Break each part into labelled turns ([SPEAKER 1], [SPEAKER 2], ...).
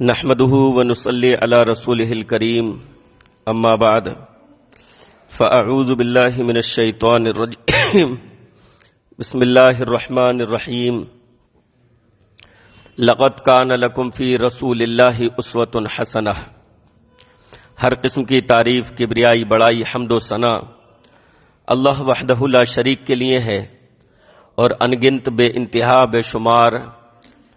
[SPEAKER 1] نحمده ونصلي على رسوله الكريم اما بعد فاعوذ بالله من الشيطان الرجيم بسم الله الرحمن الرحيم لقد كان لكم في رسول الله اسوة حسنة۔ ہر قسم کی تعریف، کبریائی، بڑائی، حمد و ثنا اللہ وحدہ لا شریک کے لیے ہے، اور انگنت بے انتہا بے شمار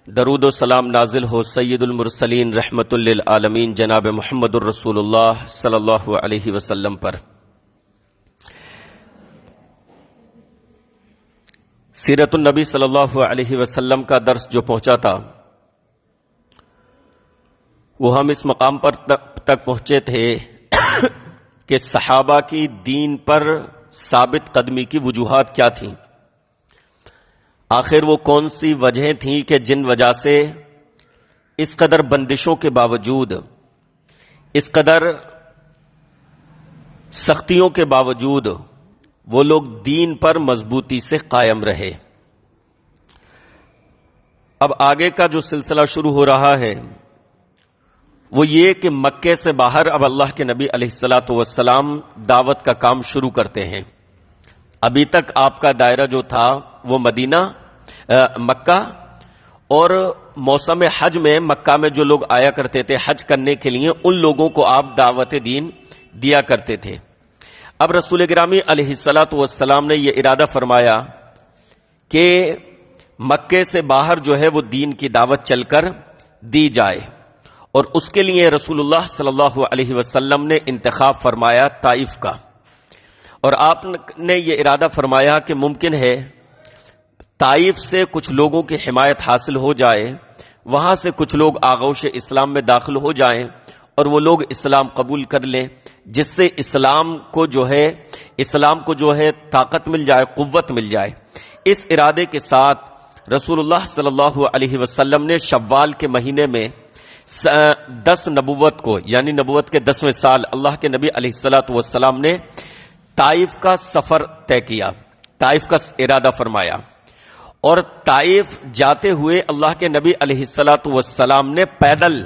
[SPEAKER 1] درود و سلام نازل ہو سید المرسلین رحمت للعالمین جناب محمد الرسول اللہ صلی اللہ علیہ وسلم پر۔ سیرت النبی صلی اللہ علیہ وسلم کا درس جو پہنچا تھا وہ ہم اس مقام پر تک پہنچے تھے کہ صحابہ کی دین پر ثابت قدمی کی وجوہات کیا تھیں، آخر وہ کون سی وجہیں تھیں کہ جن وجہ سے اس قدر بندشوں کے باوجود، اس قدر سختیوں کے باوجود وہ لوگ دین پر مضبوطی سے قائم رہے۔ اب آگے کا جو سلسلہ شروع ہو رہا ہے وہ یہ کہ مکے سے باہر اب اللہ کے نبی علیہ الصلاۃ والسلام دعوت کا کام شروع کرتے ہیں۔ ابھی تک آپ کا دائرہ جو تھا وہ مکہ، اور موسم حج میں مکہ میں جو لوگ آیا کرتے تھے حج کرنے کے لیے ان لوگوں کو آپ دعوت دین دیا کرتے تھے۔ اب رسول گرامی علیہ الصلاۃ والسلام نے یہ ارادہ فرمایا کہ مکے سے باہر جو ہے وہ دین کی دعوت چل کر دی جائے، اور اس کے لیے رسول اللہ صلی اللہ علیہ وسلم نے انتخاب فرمایا طائف کا، اور آپ نے یہ ارادہ فرمایا کہ ممکن ہے طائف سے کچھ لوگوں کی حمایت حاصل ہو جائے، وہاں سے کچھ لوگ آغوش اسلام میں داخل ہو جائیں اور وہ لوگ اسلام قبول کر لیں، جس سے اسلام کو جو ہے طاقت مل جائے، قوت مل جائے۔ اس ارادے کے ساتھ رسول اللہ صلی اللہ علیہ وسلم نے شوال کے مہینے میں 10 نبوت کو، یعنی نبوت کے 10ویں سال، اللہ کے نبی علیہ الصلاۃ والسلام نے طائف کا سفر طے کیا، طائف کا ارادہ فرمایا، اور طائف جاتے ہوئے اللہ کے نبی علیہ الصلاۃ والسلام نے پیدل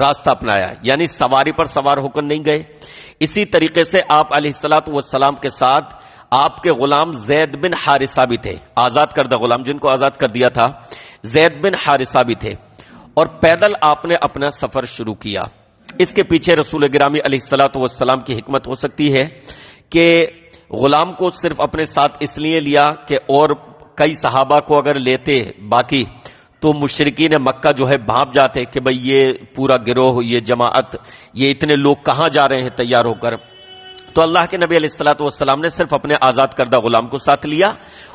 [SPEAKER 1] راستہ اپنایا، یعنی سواری پر سوار ہو کر نہیں گئے۔ اسی طریقے سے آپ علیہ الصلاۃ والسلام کے ساتھ آپ کے غلام زید بن حارثہ بھی تھے، آزاد کردہ غلام جن کو آزاد کر دیا تھا، زید بن حارثہ بھی تھے، اور پیدل آپ نے اپنا سفر شروع کیا۔ اس کے پیچھے رسول گرامی علیہ الصلاۃ والسلام کی حکمت ہو سکتی ہے کہ غلام کو صرف اپنے ساتھ اس لیے لیا کہ اور کئی صحابہ کو اگر لیتے باقی تو مشرکین مکہ جو ہے بھانپ جاتے کہ بھئی یہ پورا گروہ، یہ جماعت، یہ اتنے لوگ کہاں جا رہے ہیں تیار ہو کر۔ تو اللہ کے نبی علیہ الصلاۃ والسلام نے صرف اپنے آزاد کردہ غلام کو ساتھ لیا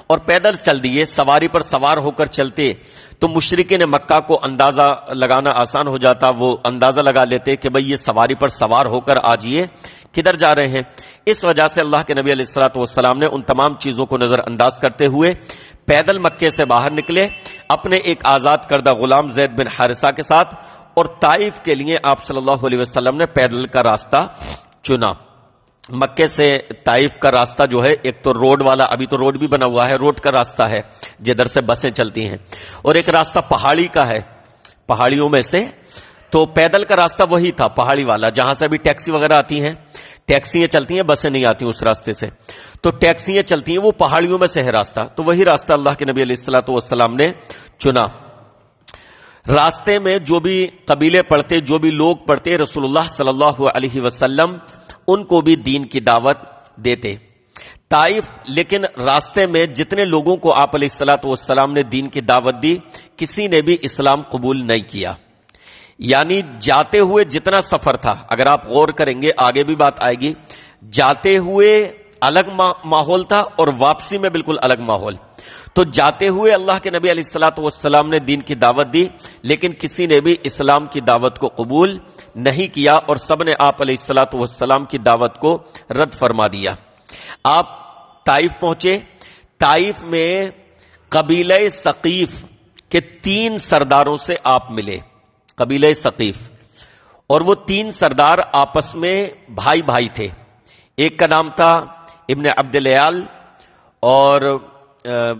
[SPEAKER 1] اور پیدل چل دیے۔ سواری پر سوار ہو کر چلتے تو مشرکین مکہ کو اندازہ لگانا آسان ہو جاتا، وہ اندازہ لگا لیتے کہ بھئی یہ سواری پر سوار ہو کر آج یہ کدھر جا رہے ہیں۔ اس وجہ سے اللہ کے نبی علیہ الصلاۃ والسلام نے ان تمام چیزوں کو نظر انداز کرتے ہوئے پیدل مکے سے باہر نکلے اپنے ایک آزاد کردہ غلام زید بن حارثہ کے ساتھ، اور طائف کے لیے آپ صلی اللہ علیہ وسلم نے پیدل کا راستہ چنا۔ مکے سے طائف کا راستہ جو ہے ایک تو روڈ والا، ابھی تو روڈ بھی بنا ہوا ہے، روڈ کا راستہ ہے جدھر سے بسیں چلتی ہیں، اور ایک راستہ پہاڑی کا ہے، پہاڑیوں میں سے۔ تو پیدل کا راستہ وہی تھا پہاڑی والا، جہاں سے ابھی ٹیکسی وغیرہ آتی ہیں، ٹیکسیاں چلتی ہیں، بسیں نہیں آتی اس راستے سے، تو ٹیکسیاں چلتی ہیں، وہ پہاڑیوں میں سے ہے راستہ، تو وہی راستہ اللہ کے نبی علیہ الصلاۃ والسلام نے چنا۔ راستے میں جو بھی قبیلے پڑتے، جو بھی لوگ پڑتے، رسول اللہ صلی اللہ علیہ وسلم ان کو بھی دین کی دعوت دیتے۔ طائف، لیکن راستے میں جتنے لوگوں کو آپ علیہ الصلاۃ والسلام نے دین کی دعوت دی، کسی نے بھی اسلام قبول نہیں کیا۔ یعنی جاتے ہوئے جتنا سفر تھا، اگر آپ غور کریں گے آگے بھی بات آئے گی، جاتے ہوئے الگ ماحول تھا اور واپسی میں بالکل الگ ماحول۔ تو جاتے ہوئے اللہ کے نبی علیہ الصلاۃ والسلام نے دین کی دعوت دی، لیکن کسی نے بھی اسلام کی دعوت کو قبول نہیں کیا، اور سب نے آپ علیہ الصلاۃ والسلام کی دعوت کو رد فرما دیا۔ آپ طائف پہنچے، طائف میں قبیلہ ثقیف کے 3 سرداروں سے آپ ملے، قبیلہ ثقیف، اور وہ 3 سردار آپس میں بھائی بھائی تھے۔ ایک کا نام تھا ابن عبد الیال، اور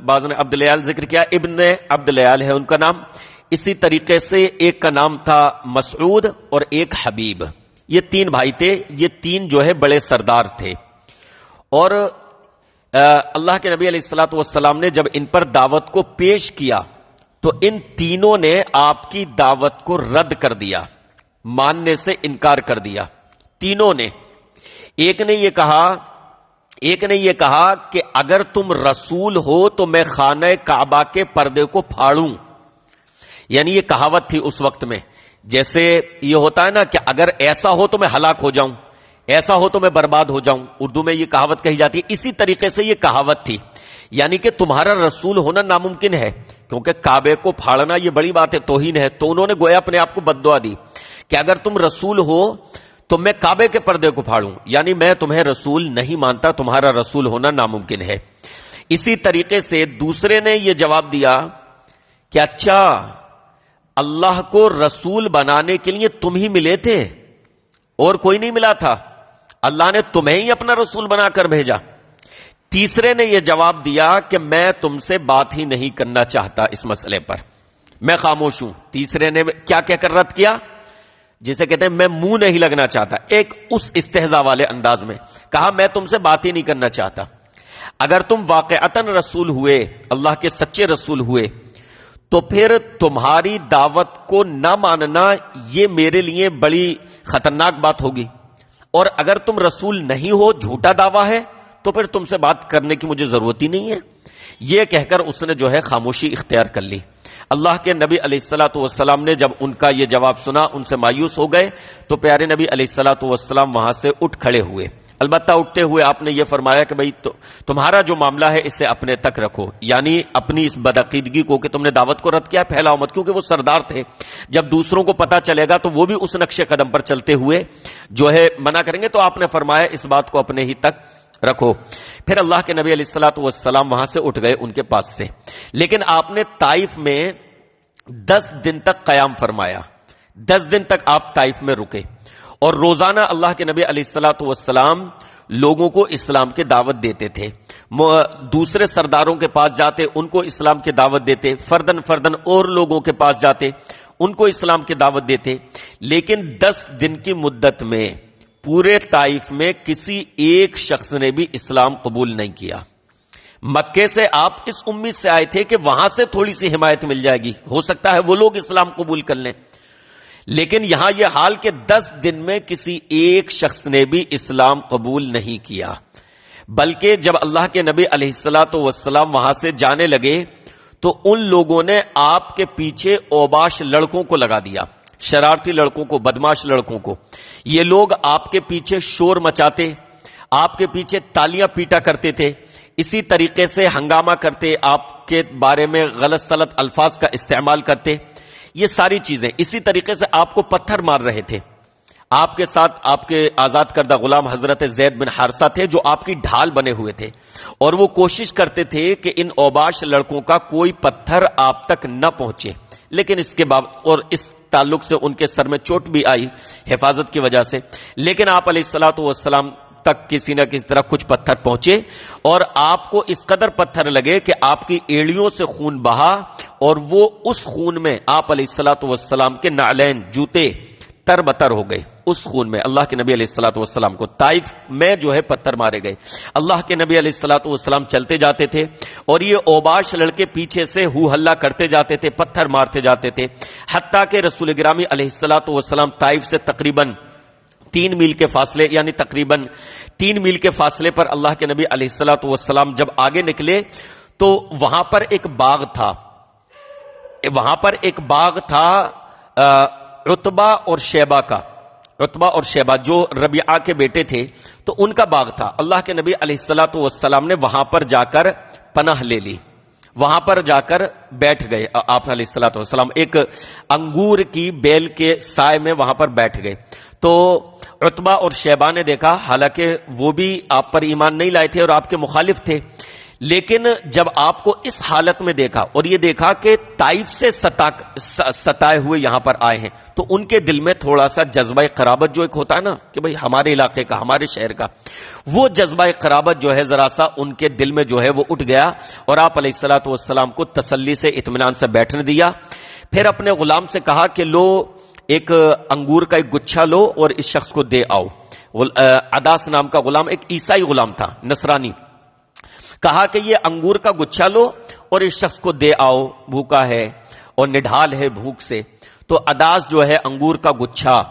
[SPEAKER 1] بعض نے عبد الیال ذکر کیا، ابن عبد الیال ہے ان کا نام۔ اسی طریقے سے ایک کا نام تھا مسعود اور ایک حبیب. یہ 3 بھائی تھے. یہ 3 جو ہے بڑے سردار تھے. اور اللہ کے نبی علیہ الصلوۃ والسلام نے جب ان پر دعوت کو پیش کیا تو ان تینوں نے آپ کی دعوت کو رد کر دیا، ماننے سے انکار کر دیا. تینوں نے. ایک نے یہ کہا کہ اگر تم رسول ہو تو میں خانہ کعبہ کے پردے کو پھاڑوں. یعنی یہ کہاوت تھی اس وقت میں، جیسے یہ ہوتا ہے نا کہ اگر ایسا ہو تو میں ہلاک ہو جاؤں، ایسا ہو تو میں برباد ہو جاؤں. اردو میں یہ کہاوت کہی جاتی ہے. اسی طریقے سے یہ کہاوت تھی، یعنی کہ تمہارا رسول ہونا ناممکن ہے، کیونکہ کعبے کو پھاڑنا یہ بڑی بات ہے، توہین ہے. تو انہوں نے گویا اپنے آپ کو بد دعا دی کہ اگر تم رسول ہو تو میں کعبے کے پردے کو پھاڑوں، یعنی میں تمہیں رسول نہیں مانتا، تمہارا رسول ہونا ناممکن ہے. اسی طریقے سے دوسرے نے یہ جواب دیا کہ اچھا، اللہ کو رسول بنانے کے لیے تم ہی ملے تھے اور کوئی نہیں ملا تھا، اللہ نے تمہیں ہی اپنا رسول بنا کر بھیجا. تیسرے نے یہ جواب دیا کہ میں تم سے بات ہی نہیں کرنا چاہتا اس مسئلے پر، میں خاموش ہوں. تیسرے نے کیا کہہ کر رد کیا؟ جسے کہتے ہیں میں منہ نہیں لگنا چاہتا. ایک اس استہزاء والے انداز میں کہا میں تم سے بات ہی نہیں کرنا چاہتا. اگر تم واقعتاً رسول ہوئے، اللہ کے سچے رسول ہوئے، تو پھر تمہاری دعوت کو نہ ماننا یہ میرے لیے بڑی خطرناک بات ہوگی. اور اگر تم رسول نہیں ہو، جھوٹا دعویٰ ہے، تو پھر تم سے بات کرنے کی مجھے ضرورت ہی نہیں ہے. یہ کہہ کر اس نے جو ہے خاموشی اختیار کر لی. اللہ کے نبی علیہ الصلوۃ والسلام نے جب ان کا یہ جواب سنا، ان سے مایوس ہو گئے. تو پیارے نبی علیہ الصلوۃ والسلام وہاں سے اٹھ کھڑے ہوئے. البتہ اٹھتے ہوئے آپ نے یہ فرمایا کہ بھئی تمہارا جو معاملہ ہے اسے اپنے تک رکھو، یعنی اپنی اس بدعقیدگی کو کہ تم نے دعوت کو رد کیا پھیلاؤ مت. کیونکہ وہ سردار تھے، جب دوسروں کو پتہ چلے گا تو وہ بھی اس نقش قدم پر چلتے ہوئے جو ہے منع کریں گے. تو آپ نے فرمایا اس بات کو اپنے ہی تک رکھو. پھر اللہ کے نبی علیہ الصلوۃ والسلام وہاں سے اٹھ گئے ان کے پاس سے. لیکن آپ نے طائف میں 10 دن تک قیام فرمایا. 10 دن تک آپ طائف میں رکے اور روزانہ اللہ کے نبی علیہ الصلوۃ والسلام لوگوں کو اسلام کی دعوت دیتے تھے. دوسرے سرداروں کے پاس جاتے، ان کو اسلام کی دعوت دیتے. فردن فردن اور لوگوں کے پاس جاتے، ان کو اسلام کی دعوت دیتے. لیکن 10 دن کی مدت میں پورے طائف میں کسی ایک شخص نے بھی اسلام قبول نہیں کیا. مکے سے آپ اس امید سے آئے تھے کہ وہاں سے تھوڑی سی حمایت مل جائے گی، ہو سکتا ہے وہ لوگ اسلام قبول کر لیں. لیکن یہاں یہ حال کہ 10 دن میں کسی ایک شخص نے بھی اسلام قبول نہیں کیا. بلکہ جب اللہ کے نبی علیہ الصلوۃ والسلام وہاں سے جانے لگے تو ان لوگوں نے آپ کے پیچھے اوباش لڑکوں کو لگا دیا، شرارتی لڑکوں کو، بدماش لڑکوں کو. یہ لوگ آپ کے پیچھے شور مچاتے، آپ کے پیچھے تالیاں پیٹا کرتے تھے، اسی طریقے سے ہنگامہ کرتے، آپ کے بارے میں غلط سلط الفاظ کا استعمال کرتے. یہ ساری چیزیں اسی طریقے سے آپ کو پتھر مار رہے تھے. آپ کے ساتھ آپ کے آزاد کردہ غلام حضرت زید بن حارثہ تھے جو آپ کی ڈھال بنے ہوئے تھے، اور وہ کوشش کرتے تھے کہ ان اوباش لڑکوں کا کوئی پتھر آپ تک نہ پہنچے. لیکن اس کے اور اس تعلق سے ان کے سر میں چوٹ بھی آئی حفاظت کی وجہ سے. لیکن آپ علیہ الصلوۃ والسلام تک کسی نہ کسی طرح کچھ پتھر پہنچے، اور آپ کو اس قدر پتھر لگے کہ آپ کی ایڑیوں سے خون بہا، اور وہ اس خون میں آپ علیہ الصلوۃ والسلام کے نعلین، جوتے تر بتر ہو گئے. اس خون میں اللہ کے نبی علیہ الصلوۃ والسلام کو طائف میں جو ہے پتھر مارے گئے. اللہ کے نبی علیہ الصلوۃ والسلام چلتے جاتے تھے اور یہ اوباش لڑکے پیچھے سے ہو ہلا کرتے جاتے تھے، پتھر مارتے جاتے تھے، حتیٰ کہ رسول گرامی علیہ الصلوۃ والسلام طائف سے تقریباً 3 میل کے فاصلے، یعنی تقریباً 3 میل کے فاصلے پر اللہ کے نبی علیہ الصلوۃ والسلام جب آگے نکلے تو وہاں پر ایک باغ تھا. وہاں پر ایک باغ تھا عتبہ اور شیبہ کا. عتبہ اور شیبہ جو ربیعہ کے بیٹے تھے، تو ان کا باغ تھا. اللہ کے نبی علیہ الصلوۃ والسلام نے وہاں پر جا کر پناہ لے لی، وہاں پر جا کر بیٹھ گئے. آپ علیہ الصلوۃ والسلام ایک انگور کی بیل کے سائے میں وہاں پر بیٹھ گئے. تو عتبہ اور شیبہ نے دیکھا، حالانکہ وہ بھی آپ پر ایمان نہیں لائے تھے اور آپ کے مخالف تھے، لیکن جب آپ کو اس حالت میں دیکھا اور یہ دیکھا کہ طائف سے ستائے ہوئے یہاں پر آئے ہیں، تو ان کے دل میں تھوڑا سا جذبہ قرابت جو ایک ہوتا ہے نا کہ بھئی ہمارے علاقے کا، ہمارے شہر کا، وہ جذبہ قرابت جو ہے ذرا سا ان کے دل میں جو ہے وہ اٹھ گیا، اور آپ علیہ الصلوۃ والسلام کو تسلی سے، اطمینان سے بیٹھنے دیا. پھر اپنے غلام سے کہا کہ لو ایک انگور کا ایک گچھا لو اور اس شخص کو دے آؤ. عداس نام کا غلام ایک عیسائی غلام تھا، نصرانی. کہا کہ یہ انگور کا گچھا لو اور اس شخص کو دے آؤ، بھوکا ہے اور نڈھال ہے بھوک سے. تو عداس جو ہے انگور کا گچھا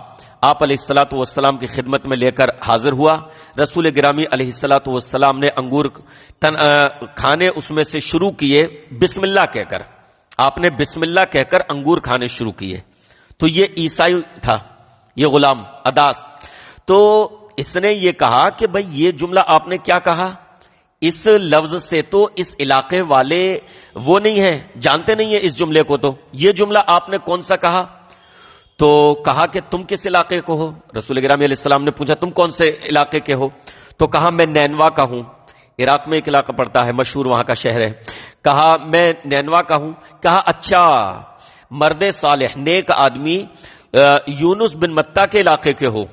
[SPEAKER 1] آپ علیہ الصلوۃ والسلام کی خدمت میں لے کر حاضر ہوا. رسول گرامی علیہ الصلوۃ والسلام نے انگور کھانے اس میں سے شروع کیے بسم اللہ کہہ کر. آپ نے بسم اللہ کہہ کر انگور کھانے شروع کیے. تو یہ عیسائی تھا، یہ غلام عداس. تو اس نے یہ کہا کہ بھئی یہ جملہ آپ نے کیا کہا؟ اس لفظ سے تو اس علاقے والے وہ نہیں ہیں، جانتے نہیں ہیں اس جملے کو. تو یہ جملہ آپ نے کون سا کہا؟ تو کہا کہ تم کس علاقے کو ہو؟ رسول گرامی علیہ السلام نے پوچھا تم کون سے علاقے کے ہو؟ تو کہا میں نینوا کا ہوں. عراق میں ایک علاقہ پڑتا ہے مشہور، وہاں کا شہر ہے. کہا میں نینوا کا ہوں. کہا اچھا، مرد صالح نیک آدمی یونس بن متہ کے علاقے کے ہو.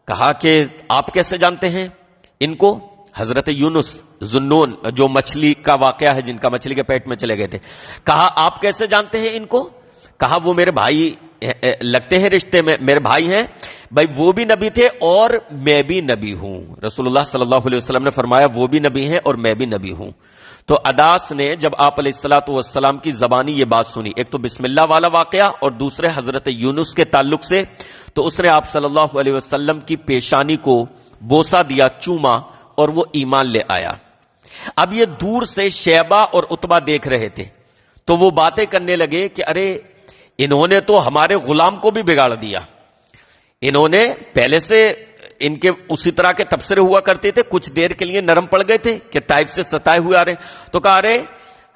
[SPEAKER 1] کہا کہ آپ کیسے جانتے ہیں ان کو؟ حضرت یونس ذنون جو مچھلی کا واقعہ ہے، جن کا مچھلی کے پیٹ میں چلے گئے تھے. کہا آپ کیسے جانتے ہیں ان کو؟ کہا وہ میرے بھائی لگتے ہیں، رشتے میں میرے بھائی ہیں. بھائی وہ بھی نبی تھے اور میں بھی نبی ہوں. رسول اللہ صلی اللہ علیہ وسلم نے فرمایا وہ بھی نبی ہیں اور میں بھی نبی ہوں. تو عداس نے جب آپ علیہ الصلوۃ والسلام کی زبانی یہ بات سنی، ایک تو بسم اللہ والا واقعہ اور دوسرے حضرت یونس کے تعلق سے، تو اس نے آپ صلی اللہ علیہ وسلم کی پیشانی کو بوسہ دیا، چوما، اور وہ ایمان لے آیا. اب یہ دور سے شیبہ اور عتبہ دیکھ رہے تھے تو وہ باتیں کرنے لگے کہ ارے انہوں نے تو ہمارے غلام کو بھی بگاڑ دیا. انہوں نے پہلے سے ان کے اسی طرح کے تبصرے ہوا کرتے تھے، کچھ دیر کے لیے نرم پڑ گئے تھے کہ طائف سے ستائے ہوئے آ رہے ہیں، تو کہا ارے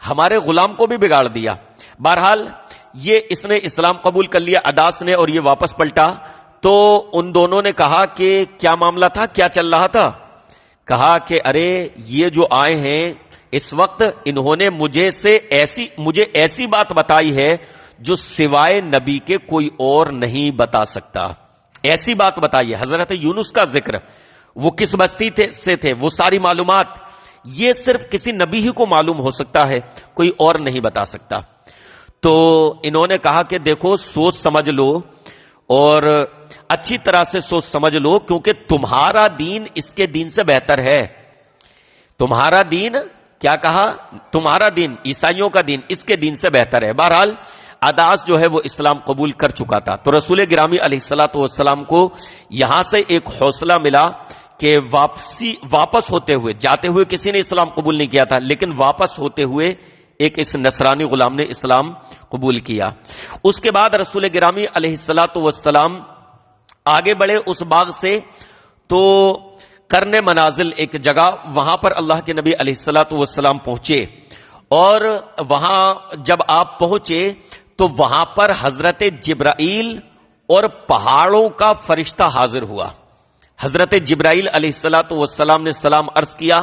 [SPEAKER 1] ہمارے غلام کو بھی بگاڑ دیا. بہرحال یہ اس نے اسلام قبول کر لیا عداس نے، اور یہ واپس پلٹا. تو ان دونوں نے کہا کہ کیا معاملہ تھا، کیا چل رہا تھا؟ کہا کہ ارے یہ جو آئے ہیں اس وقت انہوں نے مجھے ایسی بات بتائی ہے جو سوائے نبی کے کوئی اور نہیں بتا سکتا. ایسی بات بتائی ہے. حضرت یونس کا ذکر، وہ کس بستی سے تھے، وہ ساری معلومات یہ صرف کسی نبی ہی کو معلوم ہو سکتا ہے، کوئی اور نہیں بتا سکتا. تو انہوں نے کہا کہ دیکھو سوچ سمجھ لو اور اچھی طرح سے سوچ سمجھ لو، کیونکہ تمہارا دین اس کے دین سے بہتر ہے. تمہارا دین، کیا کہا؟ تمہارا دین، عیسائیوں کا دین اس کے دین سے بہتر ہے. بہرحال عداس جو ہے وہ اسلام قبول کر چکا تھا. تو رسول گرامی علیہ الصلوۃ والسلام کو یہاں سے ایک حوصلہ ملا کہ واپس ہوتے ہوئے، جاتے ہوئے کسی نے اسلام قبول نہیں کیا تھا، لیکن واپس ہوتے ہوئے ایک اس نصرانی غلام نے اسلام قبول کیا. اس کے بعد رسول گرامی علیہ الصلوۃ والسلام آگے بڑھے اس باغ سے تو قرن منازل ایک جگہ، وہاں پر اللہ کے نبی علیہ الصلوۃ والسلام پہنچے. اور وہاں جب آپ پہنچے تو وہاں پر حضرت جبرائیل اور پہاڑوں کا فرشتہ حاضر ہوا. حضرت جبرائیل علیہ الصلوۃ والسلام نے سلام عرض کیا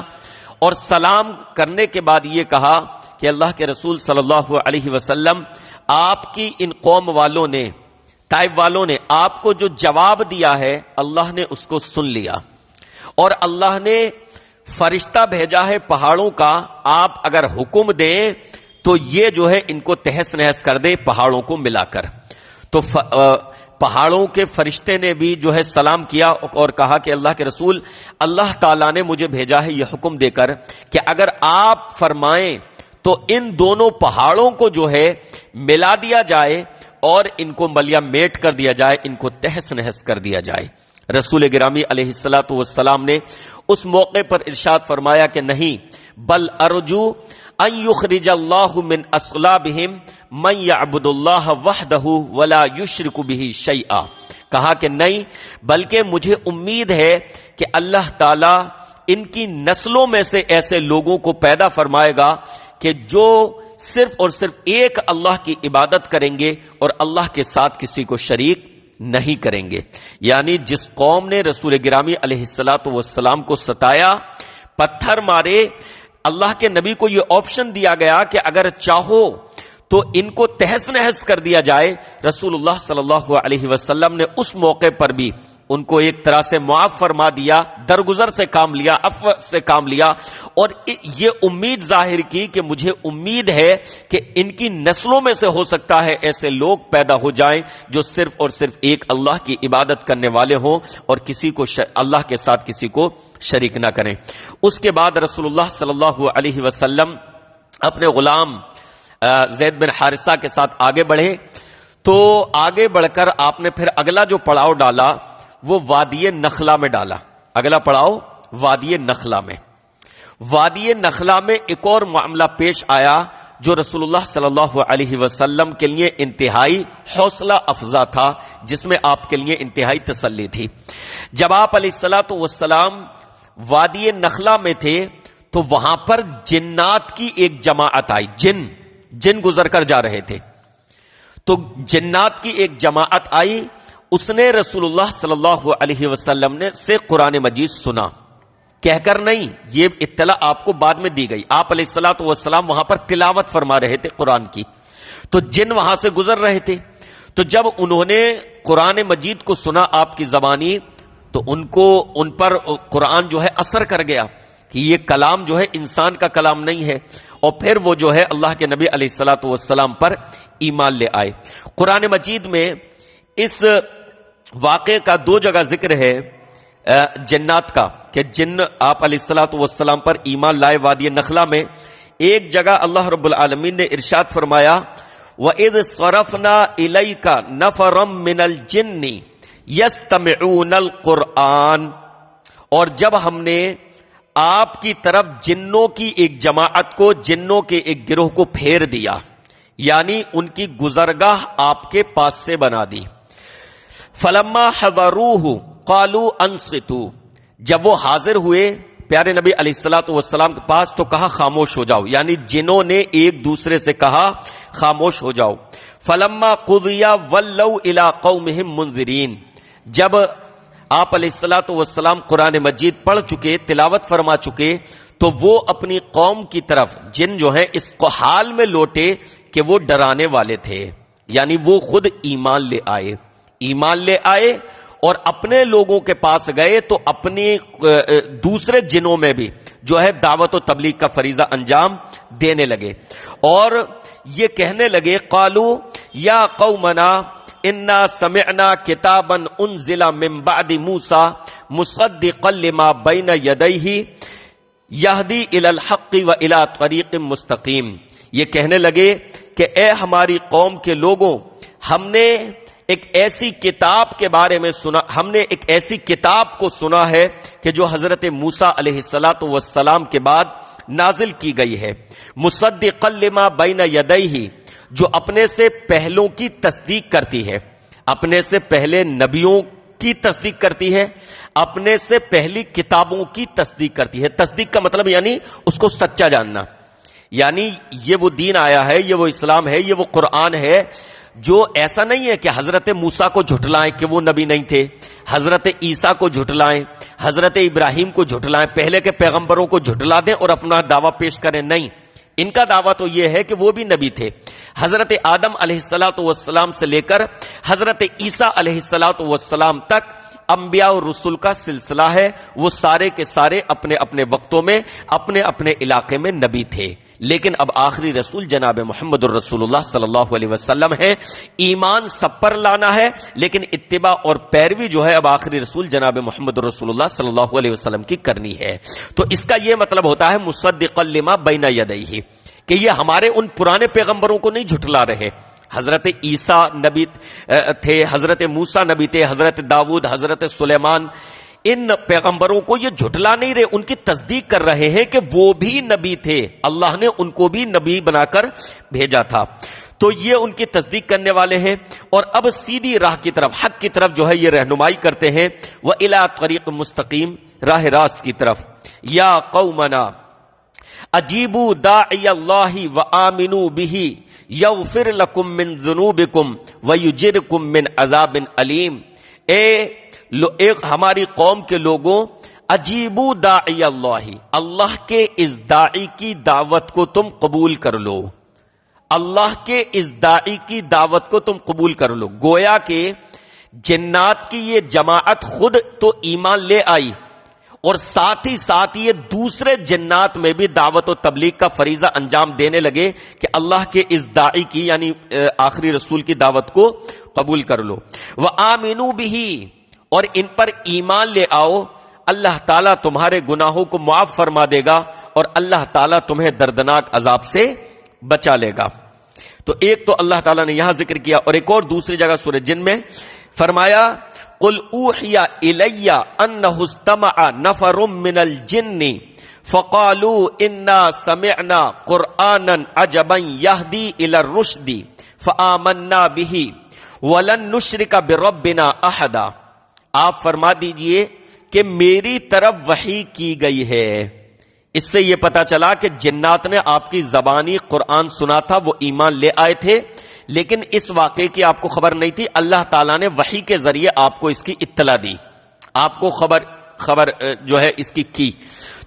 [SPEAKER 1] اور سلام کرنے کے بعد یہ کہا کہ اللہ کے رسول صلی اللہ علیہ وسلم، آپ کی ان قوم والوں نے، طائف والوں نے آپ کو جو جواب دیا ہے اللہ نے اس کو سن لیا، اور اللہ نے فرشتہ بھیجا ہے پہاڑوں کا. آپ اگر حکم دیں تو یہ جو ہے ان کو تہس نہس کر دے پہاڑوں کو ملا کر. تو پہاڑوں کے فرشتے نے بھی جو ہے سلام کیا اور کہا کہ اللہ کے رسول، اللہ تعالیٰ نے مجھے بھیجا ہے یہ حکم دے کر کہ اگر آپ فرمائیں تو ان دونوں پہاڑوں کو جو ہے ملا دیا جائے اور ان کو ملیا میٹ کر دیا جائے، ان کو تہس نہس کر دیا جائے. رسول گرامی علیہ الصلوۃ والسلام نے اس موقع پر ارشاد فرمایا کہ نہیں، بل ارجو ان یخرج اللہ من اصلابہم من یعبد اللہ وحدہ ولا یشرک بہ شیئا. کہا کہ نہیں، بلکہ مجھے امید ہے کہ اللہ تعالی ان کی نسلوں میں سے ایسے لوگوں کو پیدا فرمائے گا کہ جو صرف اور صرف ایک اللہ کی عبادت کریں گے اور اللہ کے ساتھ کسی کو شریک نہیں کریں گے. یعنی جس قوم نے رسول گرامی علیہ الصلوۃ والسلام کو ستایا، پتھر مارے، اللہ کے نبی کو یہ آپشن دیا گیا کہ اگر چاہو تو ان کو تہس نہس کر دیا جائے. رسول اللہ صلی اللہ علیہ وسلم نے اس موقع پر بھی ان کو ایک طرح سے معاف فرما دیا، درگزر سے کام لیا، عفو سے کام لیا، اور یہ امید ظاہر کی کہ مجھے امید ہے کہ ان کی نسلوں میں سے ہو سکتا ہے ایسے لوگ پیدا ہو جائیں جو صرف اور صرف ایک اللہ کی عبادت کرنے والے ہوں اور کسی کو اللہ کے ساتھ کسی کو شریک نہ کریں۔ اس کے بعد رسول اللہ صلی اللہ علیہ وسلم اپنے غلام زید بن حارثہ کے ساتھ آگے بڑھے، تو آگے بڑھ کر آپ نے پھر اگلا جو پڑاؤ ڈالا وہ وادی نخلا میں ڈالا۔ اگلا پڑاؤ وادی نخلا میں۔ وادی نخلا میں ایک اور معاملہ پیش آیا جو رسول اللہ صلی اللہ علیہ وسلم کے لیے انتہائی حوصلہ افزا تھا، جس میں آپ کے لیے انتہائی تسلی تھی۔ جب آپ علیہ الصلوۃ والسلام وادی نخلا میں تھے تو وہاں پر جنات کی ایک جماعت آئی، جن گزر کر جا رہے تھے، تو جنات کی ایک جماعت آئی، اس نے رسول اللہ صلی اللہ علیہ وسلم نے سے قرآن مجید سنا، کہہ کر نہیں، یہ اطلاع آپ کو بعد میں دی گئی۔ آپ علیہ الصلوۃ والسلام وہاں پر تلاوت فرما رہے تھے قرآن کی، تو جن وہاں سے گزر رہے تھے، تو جب انہوں نے قرآن مجید کو سنا آپ کی زبانی، تو ان پر قرآن جو ہے اثر کر گیا کہ یہ کلام جو ہے انسان کا کلام نہیں ہے، اور پھر وہ جو ہے اللہ کے نبی علیہ الصلوۃ والسلام پر ایمان لے آئے۔ قرآن مجید میں اس واقعے کا دو جگہ ذکر ہے جنات کا، کہ جن آپ علیہ الصلوۃ والسلام پر ایمان لائے وادی نخلا میں۔ ایک جگہ اللہ رب العالمین نے ارشاد فرمایا وَإِذْ صَرَفْنَا إِلَيْكَ نَفَرًا مِّنَ الْجِنِّ يَسْتَمِعُونَ الْقُرْآنَ، اور جب ہم نے آپ کی طرف جنوں کی ایک جماعت کو، جنوں کے ایک گروہ کو پھیر دیا، یعنی ان کی گزرگاہ آپ کے پاس سے بنا دی۔ فَلَمَّا حَضَرُوهُ قَالُوا أَنصِتُوا، جب وہ حاضر ہوئے پیارے نبی علیہ الصلوۃ والسلام کے پاس تو کہا خاموش ہو جاؤ، یعنی جنوں نے ایک دوسرے سے کہا خاموش ہو جاؤ۔ فَلَمَّا قُضِيَ وَلَّوْا إِلَىٰ قَوْمِهِمْ مُنذِرِينَ، جب آپ علیہ الصلوۃ والسلام قرآن مجید پڑھ چکے، تلاوت فرما چکے، تو وہ اپنی قوم کی طرف جن جو ہیں اس حال میں لوٹے کہ وہ ڈرانے والے تھے، یعنی وہ خود ایمان لے آئے اور اپنے لوگوں کے پاس گئے تو اپنی دوسرے جنوں میں بھی جو ہے دعوت و تبلیغ کا فریضہ انجام دینے لگے، اور یہ کہنے لگے قالوا یا قومنا انا سمعنا کتابا انزل من بعد موسیٰ مصدقا لما بین یدیہ یہدی الی الحق و الی طریق مستقیم، یہ کہنے لگے کہ اے ہماری قوم کے لوگوں، ہم نے ایک ایسی کتاب کے بارے میں سنا، ہم نے ایک ایسی کتاب کو سنا ہے کہ جو حضرت موسیٰ علیہ الصلاۃ والسلام کے بعد نازل کی گئی ہے، مصدقا لما بین یدیہ، جو اپنے سے پہلوں کی تصدیق کرتی ہے، اپنے سے پہلے نبیوں کی تصدیق کرتی ہے، اپنے سے پہلی کتابوں کی تصدیق کرتی ہے۔ تصدیق کا مطلب یعنی اس کو سچا جاننا، یعنی یہ وہ دین آیا ہے، یہ وہ اسلام ہے، یہ وہ قرآن ہے جو ایسا نہیں ہے کہ حضرت موسیٰ کو جھٹلائیں کہ وہ نبی نہیں تھے، حضرت عیسیٰ کو جھٹلائیں، حضرت ابراہیم کو جھٹلائیں، پہلے کے پیغمبروں کو جھٹلا دیں اور اپنا دعویٰ پیش کریں، نہیں، ان کا دعویٰ تو یہ ہے کہ وہ بھی نبی تھے۔ حضرت آدم علیہ الصلاۃ والسلام سے لے کر حضرت عیسیٰ علیہ الصلاۃ والسلام تک انبیاء اور رسول کا سلسلہ ہے، وہ سارے کے سارے اپنے اپنے وقتوں میں اپنے اپنے علاقے میں نبی تھے، لیکن اب آخری رسول جناب محمد الرسول اللہ صلی اللہ علیہ وسلم ہے۔ ایمان سب پر لانا ہے، لیکن اتباع اور پیروی جو ہے اب آخری رسول جناب محمد الرسول اللہ صلی اللہ علیہ وسلم کی کرنی ہے۔ تو اس کا یہ مطلب ہوتا ہے مصدقا لما بین یدیہ، کہ یہ ہمارے ان پرانے پیغمبروں کو نہیں جھٹلا رہے۔ حضرت عیسیٰ نبی تھے، حضرت موسیٰ نبی تھے، حضرت داؤد، حضرت سلیمان، ان پیغمبروں کو یہ جھٹلا نہیں رہے، ان کی تصدیق کر رہے ہیں کہ وہ بھی نبی تھے، اللہ نے ان کو بھی نبی بنا کر بھیجا تھا، تو یہ ان کی تصدیق کرنے والے ہیں، اور اب سیدھی راہ کی طرف، حق کی طرف جو ہے یہ رہنمائی کرتے ہیں، وَإِلَىٰ طَرِيقٍ مُسْتَقِيمٍ، راہ راست کی طرف۔ یا قومنا اجیبوا داعی اللہ وآمنوا بہ یغفر لکم من ذنوبکم ویجرکم من عذاب علیم، ایک ہماری قوم کے لوگوں، اجیبوا داعی اللہ، اللہ کے اس داعی کی دعوت کو تم قبول کر لو، اللہ کے اس داعی کی دعوت کو تم قبول کر لو۔ گویا کہ جنات کی یہ جماعت خود تو ایمان لے آئی اور ساتھ ہی ساتھ یہ دوسرے جنات میں بھی دعوت و تبلیغ کا فریضہ انجام دینے لگے کہ اللہ کے اس داعی کی یعنی آخری رسول کی دعوت کو قبول کر لو. وآمنوا بہ، اور ان پر ایمان لے آؤ، اللہ تعالیٰ تمہارے گناہوں کو معاف فرما دے گا اور اللہ تعالیٰ تمہیں دردناک عذاب سے بچا لے گا. تو ایک تو اللہ تعالیٰ نے یہاں ذکر کیا، اور ایک اور دوسری جگہ سورہ جن میں فرمایا قل اوحی الی انہ استمع نفر من الجن فقالوا انا سمعنا قرآنا عجبا یہدی الی الرشد فآمنا بہ ولن نشرک بربنا احدا. آپ فرما دیجئے کہ میری طرف وحی کی گئی ہے. اس سے یہ پتا چلا کہ جنات نے آپ کی زبانی قرآن سنا تھا، وہ ایمان لے آئے تھے، لیکن اس واقعے کی آپ کو خبر نہیں تھی. اللہ تعالیٰ نے وحی کے ذریعے آپ کو اس کی اطلاع دی، آپ کو خبر جو ہے اس کی.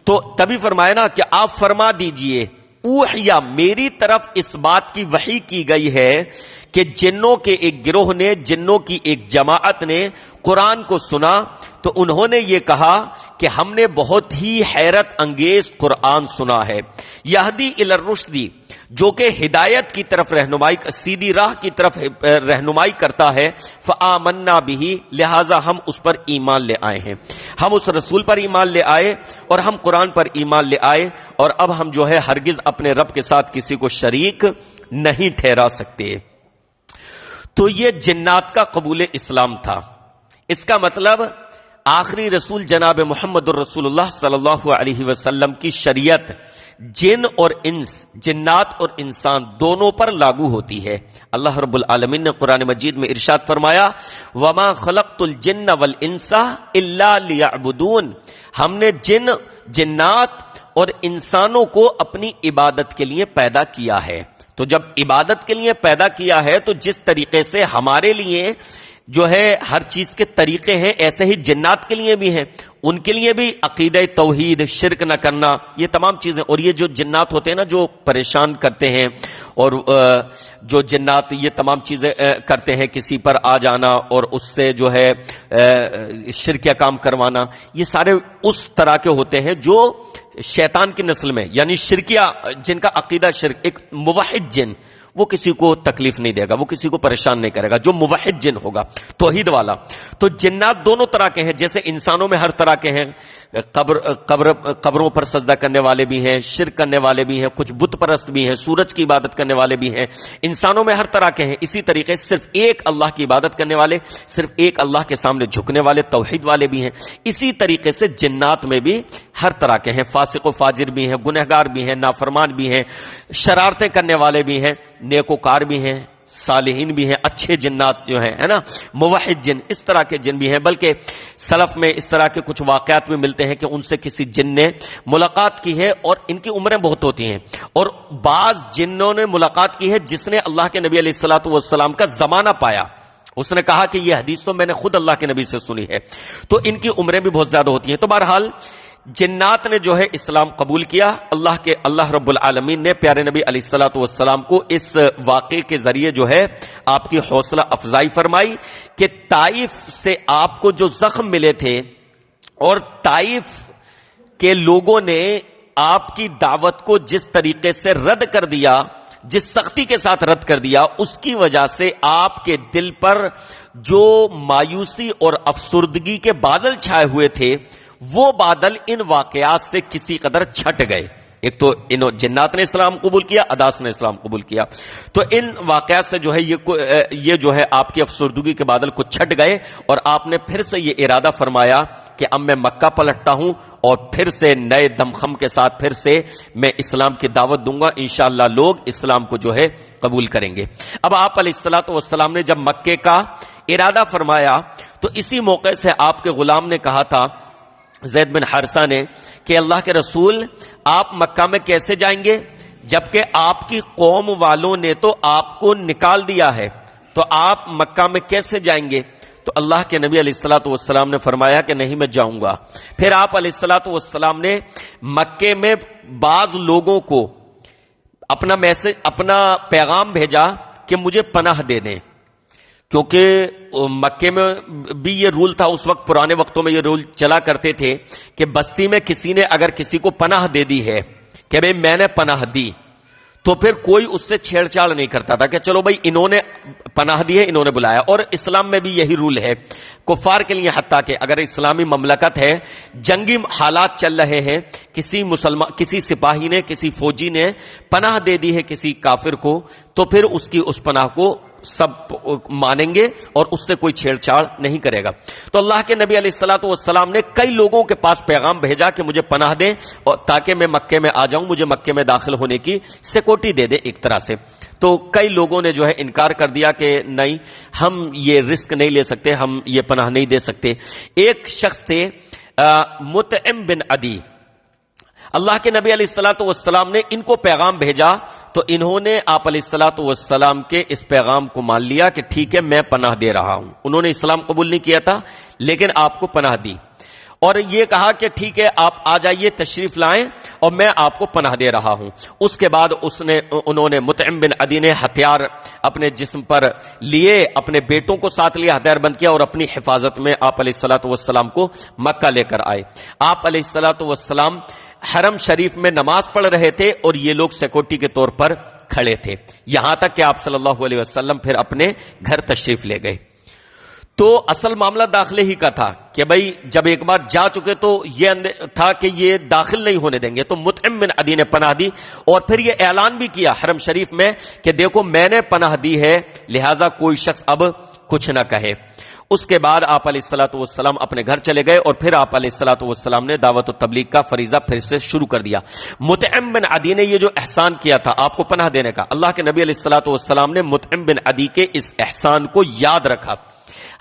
[SPEAKER 1] تو تبھی فرمایا نا کہ آپ فرما دیجئے اوحیا، میری طرف اس بات کی وحی کی گئی ہے کہ جنوں کے ایک گروہ نے، جنوں کی ایک جماعت نے قرآن کو سنا تو انہوں نے یہ کہا کہ ہم نے بہت ہی حیرت انگیز قرآن سنا ہے. یہدی الی الرشد، جو کہ ہدایت کی طرف رہنمائی، سیدھی راہ کی طرف رہنمائی کرتا ہے. فآمنا بہ، لہذا ہم اس پر ایمان لے آئے ہیں، ہم اس رسول پر ایمان لے آئے اور ہم قرآن پر ایمان لے آئے، اور اب ہم جو ہے ہرگز اپنے رب کے ساتھ کسی کو شریک نہیں ٹھہرا سکتے. تو یہ جنات کا قبول اسلام تھا. اس کا مطلب آخری رسول جناب محمد الرسول اللہ صلی اللہ علیہ وسلم کی شریعت جن اور انس، جنات اور انسان دونوں پر لاگو ہوتی ہے. اللہ رب العالمین نے قرآن مجید میں ارشاد فرمایا وَمَا خَلَقْتُ الْجِنَّ وَالْإِنسَ إِلَّا لِيَعْبُدُونَ، ہم نے جنات اور انسانوں کو اپنی عبادت کے لیے پیدا کیا ہے. تو جب عبادت کے لیے پیدا کیا ہے تو جس طریقے سے ہمارے لیے جو ہے ہر چیز کے طریقے ہیں، ایسے ہی جنات کے لیے بھی ہیں. ان کے لیے بھی عقیدہ توحید، شرک نہ کرنا، یہ تمام چیزیں. اور یہ جو جنات ہوتے ہیں نا جو پریشان کرتے ہیں، اور جو جنات یہ تمام چیزیں کرتے ہیں، کسی پر آ جانا اور اس سے جو ہے شرکیہ کام کروانا، یہ سارے اس طرح کے ہوتے ہیں جو شیطان کی نسل میں، یعنی شرکیہ جن کا عقیدہ شرک. ایک موحد جن وہ کسی کو تکلیف نہیں دے گا، وہ کسی کو پریشان نہیں کرے گا، جو موحد جن ہوگا، توحید والا. تو جنات دونوں طرح کے ہیں، جیسے انسانوں میں ہر طرح کے ہیں، قبروں پر سجدہ کرنے والے بھی ہیں، شرک کرنے والے بھی ہیں، کچھ بت پرست بھی ہیں، سورج کی عبادت کرنے والے بھی ہیں. انسانوں میں ہر طرح کے ہیں. اسی طریقے سے صرف ایک اللہ کی عبادت کرنے والے، صرف ایک اللہ کے سامنے جھکنے والے توحید والے بھی ہیں. اسی طریقے سے جنات میں بھی ہر طرح کے ہیں، فاسق و فاجر بھی ہیں، گنہگار بھی ہیں، نافرمان بھی ہیں، شرارتیں کرنے والے بھی ہیں، نیکوکار بھی ہیں، صالحین بھی ہیں، اچھے جنات جو ہیں، ہے نا، موحد جن، اس طرح کے جن بھی ہیں. بلکہ سلف میں اس طرح کے کچھ واقعات میں ملتے ہیں کہ ان سے کسی جن نے ملاقات کی ہے اور ان کی عمریں بہت ہوتی ہیں، اور بعض جنوں نے ملاقات کی ہے جس نے اللہ کے نبی علیہ الصلوۃ والسلام کا زمانہ پایا. اس نے کہا کہ یہ حدیث تو میں نے خود اللہ کے نبی سے سنی ہے. تو ان کی عمریں بھی بہت زیادہ ہوتی ہیں. تو بہرحال جنات نے جو ہے اسلام قبول کیا. اللہ رب العالمین نے پیارے نبی علیہ الصلوۃ والسلام کو اس واقعے کے ذریعے جو ہے آپ کی حوصلہ افزائی فرمائی کہ طائف سے آپ کو جو زخم ملے تھے اور طائف کے لوگوں نے آپ کی دعوت کو جس طریقے سے رد کر دیا، جس سختی کے ساتھ رد کر دیا، اس کی وجہ سے آپ کے دل پر جو مایوسی اور افسردگی کے بادل چھائے ہوئے تھے، وہ بادل ان واقعات سے کسی قدر چھٹ گئے. ایک تو جنات نے اسلام قبول کیا، اداس نے اسلام قبول کیا، تو ان واقعات سے جو ہے یہ جو ہے آپ کی افسردگی کے بادل کچھ چھٹ گئے، اور آپ نے پھر سے یہ ارادہ فرمایا کہ اب میں مکہ پلٹتا ہوں اور پھر سے نئے دمخم کے ساتھ پھر سے میں اسلام کی دعوت دوں گا، انشاءاللہ لوگ اسلام کو جو ہے قبول کریں گے. اب آپ علیہ الصلوۃ والسلام نے جب مکے کا ارادہ فرمایا تو اسی موقع سے آپ کے غلام نے کہا تھا، زید بن حارثہ نے، کہ اللہ کے رسول آپ مکہ میں کیسے جائیں گے جبکہ آپ کی قوم والوں نے تو آپ کو نکال دیا ہے، تو آپ مکہ میں کیسے جائیں گے؟ تو اللہ کے نبی علیہ الصلوۃ والسلام نے فرمایا کہ نہیں، میں جاؤں گا. پھر آپ علیہ الصلوۃ والسلام نے مکے میں بعض لوگوں کو اپنا پیغام بھیجا کہ مجھے پناہ دے دیں. کیونکہ مکے میں بھی یہ رول تھا اس وقت، پرانے وقتوں میں یہ رول چلا کرتے تھے کہ بستی میں کسی نے اگر کسی کو پناہ دے دی ہے کہ بھئی میں نے پناہ دی، تو پھر کوئی اس سے چھیڑ چھاڑ نہیں کرتا تھا کہ چلو بھائی انہوں نے پناہ دی ہے، انہوں نے بلایا. اور اسلام میں بھی یہی رول ہے کفار کے لیے، حتیٰ کہ اگر اسلامی مملکت ہے، جنگی حالات چل رہے ہیں، کسی سپاہی نے، کسی فوجی نے پناہ دے دی ہے کسی کافر کو، تو پھر اس کی اس پناہ کو سب مانیں گے اور اس سے کوئی چھیڑ چھاڑ نہیں کرے گا. تو اللہ کے نبی علیہ الصلوۃ والسلام نے کئی لوگوں کے پاس پیغام بھیجا کہ مجھے پناہ دیں اور تاکہ میں مکے میں آ جاؤں، مجھے مکے میں داخل ہونے کی سیکورٹی دے دے ایک طرح سے. تو کئی لوگوں نے جو ہے انکار کر دیا کہ نہیں، ہم یہ رسک نہیں لے سکتے، ہم یہ پناہ نہیں دے سکتے. ایک شخص تھے مطعم بن عدی، اللہ کے نبی علیہ الصلوۃ والسلام نے ان کو پیغام بھیجا تو انہوں نے آپ علیہ الصلوۃ والسلام کے اس پیغام کو مان لیا کہ ٹھیک ہے میں پناہ دے رہا ہوں. انہوں نے اسلام قبول نہیں کیا تھا لیکن آپ کو پناہ دی اور یہ کہا کہ ٹھیک ہے آپ آ جائیے، تشریف لائیں اور میں آپ کو پناہ دے رہا ہوں. اس کے بعد انہوں نے مطعم بن عدی نے ہتھیار اپنے جسم پر لیے، اپنے بیٹوں کو ساتھ لیا، ہتھیار بند کیا اور اپنی حفاظت میں آپ علیہ الصلوۃ والسلام کو مکہ لے کر آئے. آپ علیہ الصلوۃ والسلام حرم شریف میں نماز پڑھ رہے تھے اور یہ لوگ سیکورٹی کے طور پر کھڑے تھے، یہاں تک کہ آپ صلی اللہ علیہ وسلم پھر اپنے گھر تشریف لے گئے. تو اصل معاملہ داخلے ہی کا تھا کہ بھئی جب ایک بار جا چکے تو یہ تھا کہ یہ داخل نہیں ہونے دیں گے. تو مطعم بن عدی نے پناہ دی اور پھر یہ اعلان بھی کیا حرم شریف میں کہ دیکھو میں نے پناہ دی ہے، لہٰذا کوئی شخص اب کچھ نہ کہے. اس کے بعد آپ علیہ الصلوۃ والسلام اپنے گھر چلے گئے اور پھر آپ علیہ الصلوۃ والسلام نے دعوت و تبلیغ کا فریضہ پھر سے شروع کر دیا. مطعم بن عدی نے یہ جو احسان کیا تھا آپ کو پناہ دینے کا، اللہ کے نبی علیہ الصلوۃ والسلام نے مطعم بن عدی کے اس احسان کو یاد رکھا.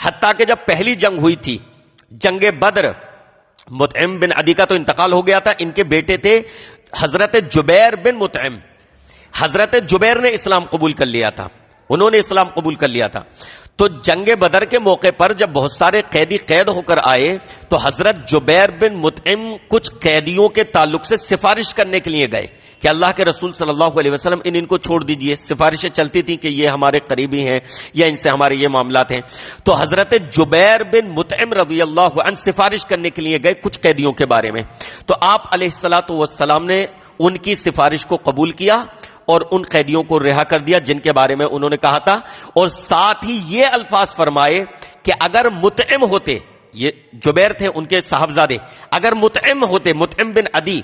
[SPEAKER 1] حتیٰ کہ جب پہلی جنگ ہوئی تھی، جنگ بدر، مطعم بن عدی کا تو انتقال ہو گیا تھا، ان کے بیٹے تھے حضرت جبیر بن مطعم. حضرت جبیر نے اسلام قبول کر لیا تھا، انہوں نے اسلام قبول کر لیا تھا. تو جنگ بدر کے موقع پر جب بہت سارے قیدی قید ہو کر آئے تو حضرت جبیر بن مطعم کچھ قیدیوں کے تعلق سے سفارش کرنے کے لیے گئے کہ اللہ کے رسول صلی اللہ علیہ وسلم ان کو چھوڑ دیجئے. سفارشیں چلتی تھیں کہ یہ ہمارے قریبی ہیں یا ان سے ہمارے یہ معاملات ہیں. تو حضرت جبیر بن مطعم رضی اللہ عنہ سفارش کرنے کے لیے گئے کچھ قیدیوں کے بارے میں. تو آپ علیہ الصلوۃ والسلام نے ان کی سفارش کو قبول کیا اور ان قیدیوں کو رہا کر دیا جن کے بارے میں انہوں نے کہا تھا، اور ساتھ ہی یہ الفاظ فرمائے کہ اگر مطعم ہوتے، یہ جبیر تھے ان کے صاحبزادے، اگر مطعم ہوتے، مطعم بن عدی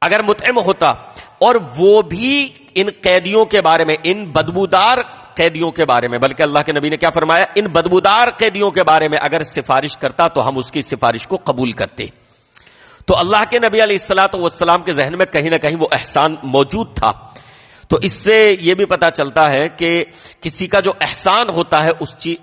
[SPEAKER 1] اگر مطعم ہوتا اور وہ بھی ان قیدیوں کے بارے میں، ان بدبودار قیدیوں کے بارے میں، بلکہ اللہ کے نبی نے کیا فرمایا، ان بدبودار قیدیوں کے بارے میں اگر سفارش کرتا تو ہم اس کی سفارش کو قبول کرتے. تو اللہ کے نبی علیہ الصلوۃ والسلام کے ذہن میں کہیں نہ کہیں وہ احسان موجود تھا. تو اس سے یہ بھی پتا چلتا ہے کہ کسی کا جو احسان ہوتا ہے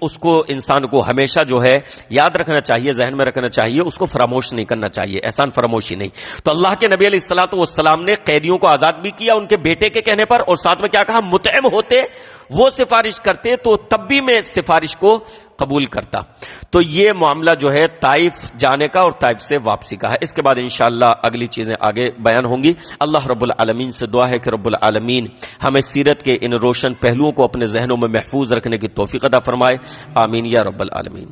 [SPEAKER 1] اس کو انسان کو ہمیشہ جو ہے یاد رکھنا چاہیے، ذہن میں رکھنا چاہیے، اس کو فراموش نہیں کرنا چاہیے، احسان فراموشی نہیں. تو اللہ کے نبی علیہ الصلوۃ والسلام نے قیدیوں کو آزاد بھی کیا ان کے بیٹے کے کہنے پر، اور ساتھ میں کیا کہا، مطعم ہوتے وہ سفارش کرتے تو تب بھی میں سفارش کو قبول کرتا. تو یہ معاملہ جو ہے طائف جانے کا اور طائف سے واپسی کا ہے. اس کے بعد انشاءاللہ اگلی چیزیں آگے بیان ہوں گی. اللہ رب العالمین سے دعا ہے کہ رب العالمین ہمیں سیرت کے ان روشن پہلوؤں کو اپنے ذہنوں میں محفوظ رکھنے کی توفیق عطا فرمائے. آمین یا رب العالمین.